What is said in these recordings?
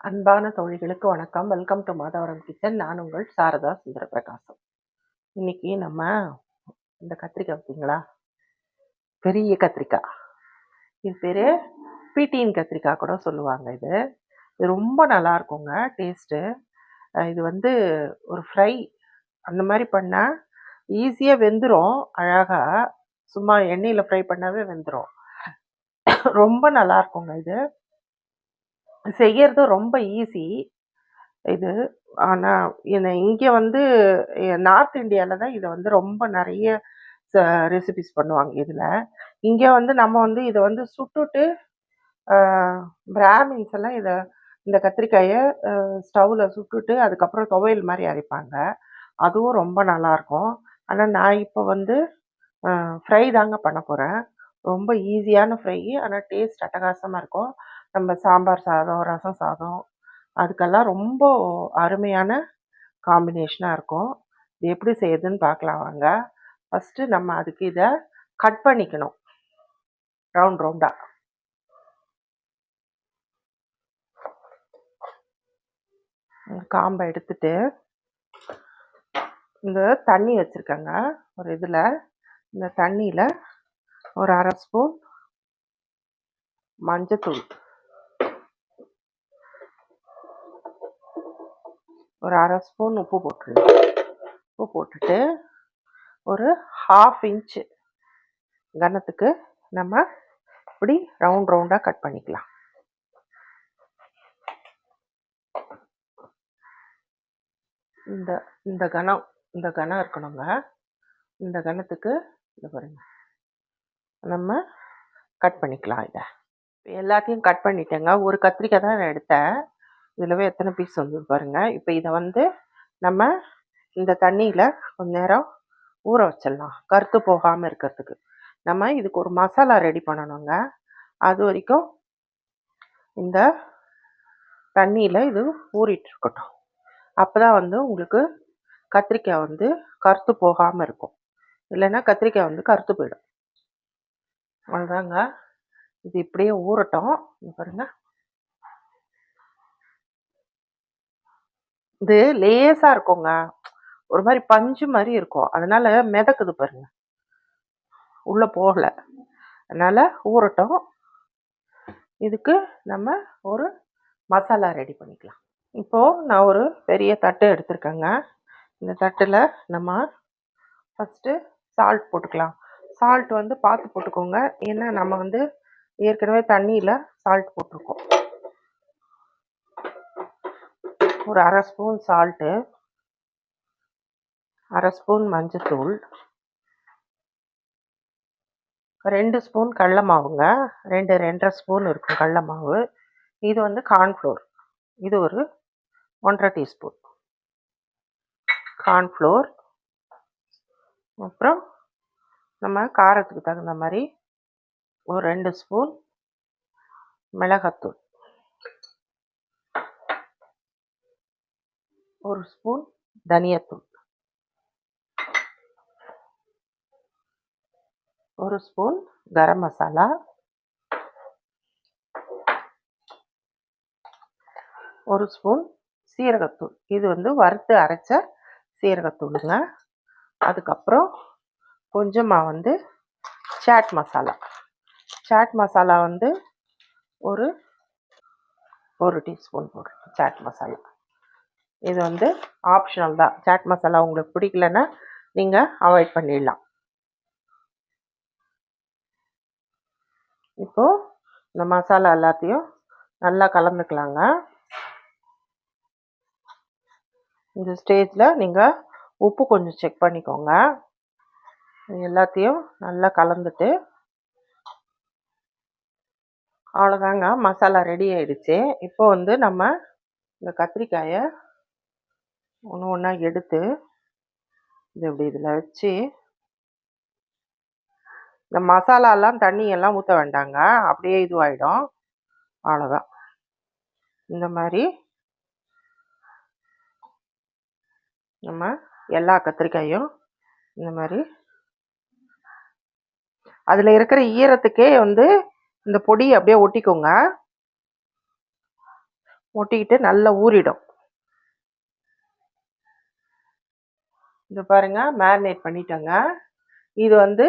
அன்பான தோழிகளுக்கு வணக்கம். Welcome to Madhavaram kitchen. நான் உங்கள் சாரதா சுந்தரபிரகாசம். இன்னைக்கு நம்ம இந்த கத்திரிக்காய் பார்த்தீங்களா, பெரிய கத்திரிக்காய். இது பேரு பீட்டீன் கத்திரிக்காய் கூட சொல்லுவாங்க. இது ரொம்ப நல்லா இருக்குங்க டேஸ்ட்டு. இது வந்து ஒரு ஃப்ரை அந்த மாதிரி பண்ணால் ஈஸியாக வெந்துடும். அழகா சும்மா எண்ணெயில் ஃப்ரை பண்ணாவே வெந்துடும். ரொம்ப நல்லா இருக்குங்க. இது செய்யறது ரொம்ப ஈஸி இது. ஆனால் இங்கே வந்து நார்த் இந்தியாவில் தான் இதை வந்து ரொம்ப நிறைய ரெசிபிஸ் பண்ணுவாங்க. இதில் இங்கே வந்து நம்ம வந்து இதை வந்து சுட்டுட்டு பிராமின்ஸ் எல்லாம் இந்த கத்திரிக்காயை ஸ்டவ்வில் சுட்டுட்டு அதுக்கப்புறம் துவையல் மாதிரி அரைப்பாங்க. அதுவும் ரொம்ப நல்லாயிருக்கும். ஆனால் நான் இப்போ வந்து ஃப்ரை தாங்க பண்ண போகிறேன். ரொம்ப ஈஸியான ஃப்ரை, ஆனால் டேஸ்ட் அட்டகாசமாக இருக்கும். நம்ம சாம்பார் சாதம், ரசம் சாதம் அதுக்கெல்லாம் ரொம்ப அருமையான காம்பினேஷனாக இருக்கும். இது எப்படி செய்யுதுன்னு பார்க்கலாம் வாங்க. ஃபஸ்ட்டு நம்ம அதுக்கு இதை கட் பண்ணிக்கணும் ரவுண்ட் ரவுண்டாக. காம்பை எடுத்துட்டு இந்த தண்ணி வச்சுருக்கேங்க ஒரு இதில். இந்த தண்ணியில் ஒரு 1/2 ஸ்பூன் மஞ்சத்தூள், ஒரு 1/2 ஸ்பூன் உப்பு போட்டுருங்க. உப்பு போட்டுட்டு ஒரு 1/2 இன்ச்சு கனத்துக்கு நம்ம இப்படி ரவுண்ட் ரவுண்டாக கட் பண்ணிக்கலாம். இந்த கனம் இருக்கணுங்க. இந்த கனத்துக்கு இது பாருங்க நம்ம கட் பண்ணிக்கலாம். இதை எல்லாத்தையும் கட் பண்ணிட்டேங்க. ஒரு கத்திரிக்காய் தான் நான் எடுத்தேன். இதில் எத்தனை பீஸ் வந்து பாருங்க. இப்போ இதை வந்து நம்ம இந்த தண்ணியில் கொஞ்ச நேரம் ஊற வச்சிடலாம், கருத்து போகாமல் இருக்கிறதுக்கு. நம்ம இதுக்கு ஒரு மசாலா ரெடி பண்ணணுங்க. அது வரைக்கும் இந்த தண்ணியில் இது ஊறிட்டு இருக்கட்டும். அப்போ தான் வந்து உங்களுக்கு கத்திரிக்காய் வந்து கருத்து போகாமல் இருக்கும். இல்லைன்னா கத்திரிக்காய் வந்து கருத்து போயிடும். அவ்வளோதாங்க. இது இப்படியே ஊறட்டும். பாருங்க, இது லேசாக இருக்குங்க, ஒரு மாதிரி பஞ்சு மாதிரி இருக்கும். அதனால மிதக்குது பாருங்க, உள்ளே போகல. அதனால் ஊறட்டும். இதுக்கு நம்ம ஒரு மசாலா ரெடி பண்ணிக்கலாம். இப்போது நான் ஒரு பெரிய தட்டு எடுத்துருக்கேங்க. இந்த தட்டில் நம்ம ஃபஸ்ட்டு சால்ட் போட்டுக்கலாம். சால்ட் வந்து பார்த்து போட்டுக்கோங்க, ஏன்னா நம்ம வந்து ஏற்கனவே தண்ணியில் சால்ட் போட்டிருக்கோம். ஒரு 1/2 ஸ்பூன் சால்ட்டு, 1/2 ஸ்பூன் மஞ்சத்தூள், 2 ஸ்பூன் கடல மாவுங்க. 2-2.5 ஸ்பூன் இருக்கும் கடல மாவு. இது வந்து கார்ன்ஃப்ளோர், இது ஒரு 1.5 டீஸ்பூன் கார்ன்ஃப்ளோர். அப்புறம் நம்ம காரத்துக்கு தகுந்த மாதிரி ஒரு 2 ஸ்பூன் மிளகாத்தூள், 1 ஸ்பூன் தனியாத்தூள், 1 ஸ்பூன் கரம் மசாலா, 1 ஸ்பூன் சீரகத்தூள். இது வந்து வறுத்து அரைச்ச சீரகத்தூளுங்க. அதுக்கப்புறம் கொஞ்சமாக வந்து சாட் மசாலா வந்து ஒரு டீஸ்பூன் போடுறோம். சாட் மசாலா இது வந்து ஆப்ஷனல் தான். சாட் மசாலா உங்களுக்கு பிடிக்கலன்னா நீங்கள் அவாய்ட் பண்ணிடலாம். இப்போது இந்த மசாலா எல்லாத்தையும் நல்லா கலந்துக்கலாங்க. இந்த ஸ்டேஜில் நீங்கள் உப்பு கொஞ்சம் செக் பண்ணிக்கோங்க. எல்லாத்தையும் நல்லா கலந்துட்டு அவ்வளோதாங்க, மசாலா ரெடி ஆயிடுச்சு. இப்போ வந்து நம்ம இந்த கத்திரிக்காயை ஒன்று ஒன்றா எடுத்து இது இப்படி இதில் வச்சு, இந்த மசாலாலாம் தண்ணியெல்லாம் ஊற்ற வேண்டாங்க, அப்படியே இதுவாகிடும். அவ்வளோதான். இந்த மாதிரி நம்ம எல்லா கத்திரிக்காயும் இந்த மாதிரி அதில் இருக்கிற ஈரத்துக்கே வந்து இந்த பொடி அப்படியே ஒட்டிக்கோங்க. ஒட்டிக்கிட்டு நல்லா ஊறிடும். இது பாருங்க, மேரினேட் பண்ணிட்டேங்க. இது வந்து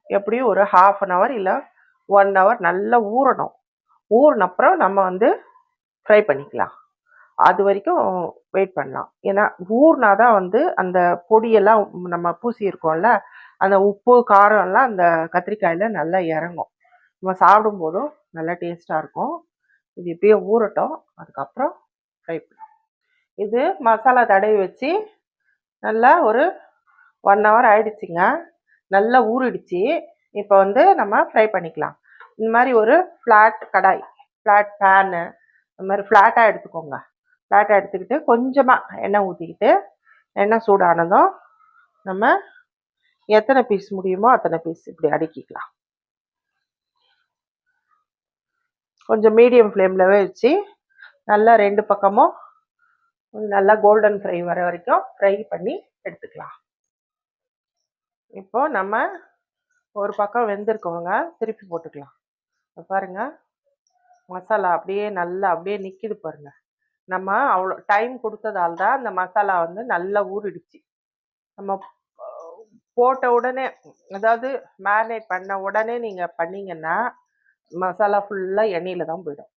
எப்படியும் ஒரு 1/2 அன் ஹவர் இல்ல 1 ஹவர் நல்லா ஊறணும். ஊறின அப்புறம் நம்ம வந்து ஃப்ரை பண்ணிக்கலாம். அது வரைக்கும் வெயிட் பண்ணலாம். ஏன்னா ஊறினா தான் வந்து அந்த பொடியெல்லாம் நம்ம பூசியிருக்கோம்ல, அந்த உப்பு, காரம் எல்லாம் அந்த கத்திரிக்காயில நல்லா இறங்கும். நம்ம சாப்பிடும்போதும் நல்லா டேஸ்ட்டா இருக்கும். இது இப்படியே ஊறட்டும். அதுக்கப்புறம் ஃப்ரை பண்ணலாம். இது மசாலா தடவி வச்சு நல்லா ஒரு 1 ஹவர் ஆயிடுச்சுங்க. நல்லா ஊறிடுச்சு. இப்போ வந்து நம்ம ஃப்ரை பண்ணிக்கலாம். இந்த மாதிரி ஒரு ஃப்ளாட் கடாய், ஃப்ளாட் பேனு, இந்த மாதிரி ஃப்ளாட்டாக எடுத்துக்கோங்க. ஃப்ளாட்டாக எடுத்துக்கிட்டு கொஞ்சமாக எண்ணெய் ஊற்றிக்கிட்டு, எண்ணெய் சூடானதும் நம்ம எத்தனை பீஸ் முடியுமோ அத்தனை பீஸ் இப்படி அடுக்கிக்கலாம். கொஞ்சம் மீடியம் ஃப்ளேம்லவே வச்சு நல்லா 2 பக்கமும் நல்லா கோல்டன் ஃப்ரை வர வரைக்கும் ஃப்ரை பண்ணி எடுத்துக்கலாம். இப்போ நம்ம ஒரு பக்கம் வெந்திருக்கவங்க திருப்பி போட்டுக்கலாம். பாருங்க, மசாலா அப்படியே நல்லா அப்படியே நிற்கிது பாருங்க. நம்ம அவ்வளோ டைம் கொடுத்ததால் தான் அந்த மசாலா வந்து நல்லா ஊறிடுச்சு. நம்ம போட்ட உடனே, அதாவது மேரினேட் பண்ண உடனே நீங்கள் பண்ணீங்கன்னா மசாலா ஃபுல்லாக எண்ணெயில் தான் போயிடும்.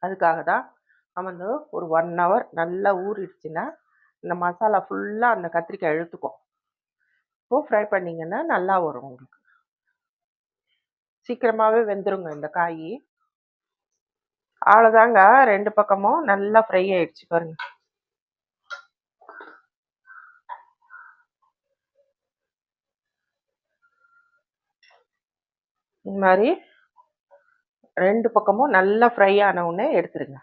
அதுக்காக தான் நம்ம வந்து ஒரு 1 ஹவர் நல்லா ஊறிடுச்சுன்னா இந்த மசாலா ஃபுல்லாக அந்த கத்திரிக்காய் இழுத்துக்கும். இப்போது ஃப்ரை பண்ணிங்கன்னா நல்லா வரும் உங்களுக்கு. சீக்கிரமாகவே வெந்துருங்க இந்த காய். அவ்வளோதாங்க, 2 பக்கமும் நல்லா ஃப்ரை ஆயிடுச்சு பாருங்க. இந்த மாதிரி 2 பக்கமும் நல்லா ஃப்ரை ஆன உடனே எடுத்துருங்க.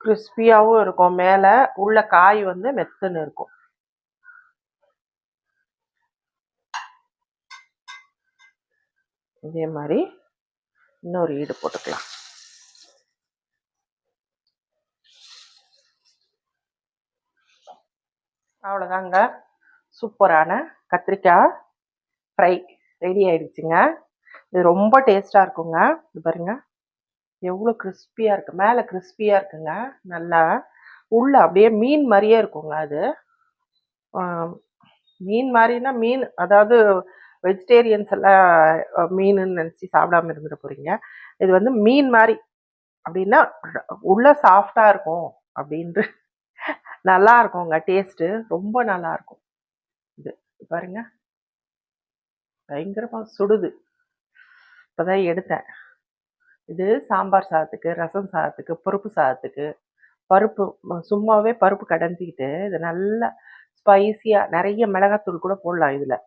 கிறிஸ்பியாகவும் இருக்கும், மேலே உள்ள காய் வந்து மெத்துன்னு இருக்கும். இதே மாதிரி இன்னொரு ஈடு போட்டுக்கலாம். அவ்வளோதாங்க, சூப்பரான கத்திரிக்காய் ஃப்ரை ரெடி ஆயிடுச்சுங்க. இது ரொம்ப டேஸ்ட்டாக இருக்குங்க. இது பாருங்க எவ்வளோ கிறிஸ்பியாக இருக்குது, மேலே கிறிஸ்பியாக இருக்குங்க. நல்லா உள்ள அப்படியே மீன் மாதிரியே இருக்குங்க. அது மீன் மாதிரினா மீன், அதாவது வெஜிடேரியன்ஸ் எல்லாம் மீனுன்னு நினச்சி சாப்பிடாம இருந்துட போகிறீங்க. இது வந்து மீன் மாதிரி அப்படின்னா உள்ள சாஃப்டாக இருக்கும் அப்படின்ட்டு நல்லா இருக்குங்க. டேஸ்ட்டு ரொம்ப நல்லா இருக்கும். இது பாருங்க, பயங்கரமாக சுடுது. இப்போதான் எடுத்தேன். இது சாம்பார் சாதத்துக்கு, ரசம் சாதத்துக்கு, பருப்பு சாதத்துக்கு, பருப்பு சும்மாவே பருப்பு கடைஞ்சிக்கிட்டு இது நல்லா ஸ்பைஸியாக நிறைய மிளகாத்தூள் கூட போடலாம். இதில்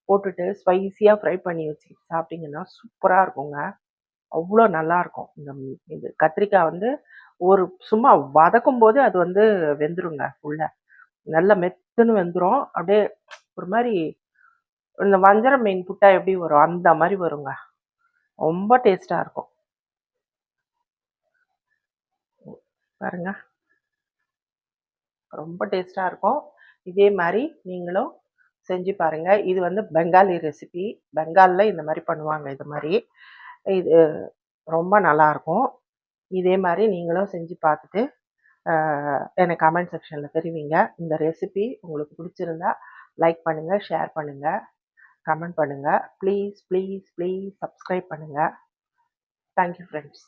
போட்டுட்டு ஸ்பைஸியாக ஃப்ரை பண்ணி வச்சுக்கிட்டு சாப்பிட்டிங்கன்னா சூப்பராக இருக்குங்க. அவ்வளோ நல்லாயிருக்கும். இது கத்திரிக்காய் வந்து ஒரு சும்மா வதக்கும் போது அது வந்து வெந்துருங்க. உள்ள நல்லா மெத்துன்னு வெந்துடும். அப்படியே ஒரு மாதிரி இந்த வஞ்சரம் மீன் புட்டா எப்படி வரும் அந்த மாதிரி வருங்க. ரொம்ப டேஸ்ட்டாக இருக்கும். பாருங்க, ரொம்ப டேஸ்ட்டாக இருக்கும். இதே மாதிரி நீங்களும் செஞ்சு பாருங்கள். இது வந்து பெங்காலி ரெசிபி. பெங்காலில் இந்த மாதிரி பண்ணுவாங்க. இது மாதிரி இது ரொம்ப நல்லாயிருக்கும். இதே மாதிரி நீங்களும் செஞ்சு பார்த்துட்டு எனக்கு கமெண்ட் செக்ஷனில் தெரிவிங்க. இந்த ரெசிபி உங்களுக்கு பிடிச்சிருந்தா லைக் பண்ணுங்கள், ஷேர் பண்ணுங்கள், கமெண்ட் பண்ணுங்கள். ப்ளீஸ் ப்ளீஸ் ப்ளீஸ் சப்ஸ்கிரைப் பண்ணுங்கள். Thank you friends.